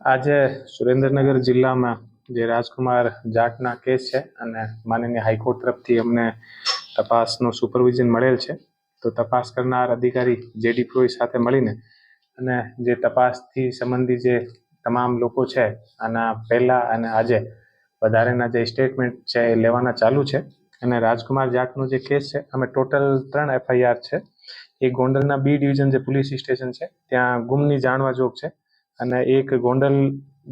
આજે સુરેન્દ્રનગર જિલ્લામાં જે રાજકુમાર જાટના કેસ છે અને માનનીય હાઈકોર્ટ તરફથી અમને તપાસનું સુપરવિઝન મળેલ છે. તો તપાસ કરનાર અધિકારી જેડી પ્રોય સાથે મળીને અને જે તપાસથી સંબંધી જે તમામ લોકો છે આના પહેલા અને આજે વધારેના જે સ્ટેટમેન્ટ છે એ લેવાના ચાલુ છે. અને રાજકુમાર જાટનો જે કેસ છે અમે ટોટલ 3 FIR છે. એક ગોંડલના બી ડિવિઝન જે પોલીસ સ્ટેશન છે ત્યાં ગુમની જાણવા જોગ છે અને એક ગોંડલ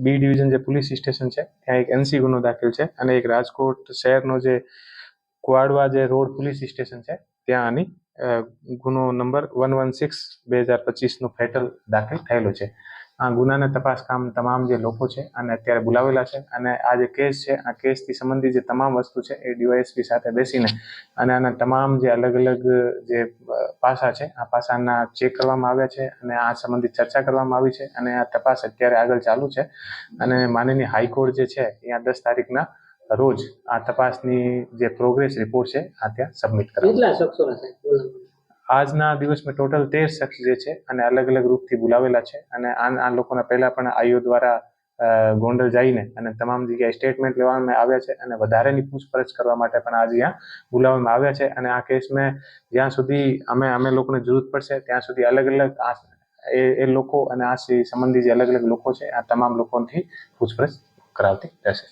બી ડિવિઝન જે પોલીસ સ્ટેશન છે ત્યાં એક NC ગુનો દાખલ છે અને એક રાજકોટ શહેરનો જે કુવાડવા જે રોડ પોલીસ સ્ટેશન છે ત્યાં આની ગુનો નંબર 116/2025 નો ફેટલ દાખલ થયેલો છે. આ ગુનાને તપાસ કામ તમામ જે લોકો છે અને અત્યારે બોલાવેલા છે અને આ જે કેસ છે આ કેસથી સંબંધિત જે તમામ વસ્તુ છે એ DYSP સાથે બેસીને અને આના તમામ જે અલગ અલગ જે પાસા છે આ પાસાના ચેક કરવામાં આવ્યા છે અને આ સંબંધિત ચર્ચા કરવામાં આવી છે અને આ તપાસ અત્યારે આગળ ચાલુ છે. અને માનનીય હાઈકોર્ટ જે છે ત્યાં 10 તારીખના રોજ આ તપાસની જે પ્રોગ્રેસ રિપોર્ટ છે આ ત્યાં સબમિટ કરવામાં. આજના દિવસમાં ટોટલ 13 શખ્સ જે છે અને અલગ અલગ રૂપથી બોલાવેલા છે અને આ લોકોના પહેલા પણ આઈઓ દ્વારા ગોંડલ જઈને અને તમામ જગ્યાએ સ્ટેટમેન્ટ લેવામાં આવ્યા છે અને વધારેની પૂછપરછ કરવા માટે પણ આજે અહીંયા બોલાવવામાં આવ્યા છે. અને આ કેસમાં જ્યાં સુધી અમે લોકોને જરૂર પડશે ત્યાં સુધી અલગ અલગ એ લોકો અને આ સંબંધી જે અલગ અલગ લોકો છે આ તમામ લોકોથી પૂછપરછ કરાવતી રહેશે.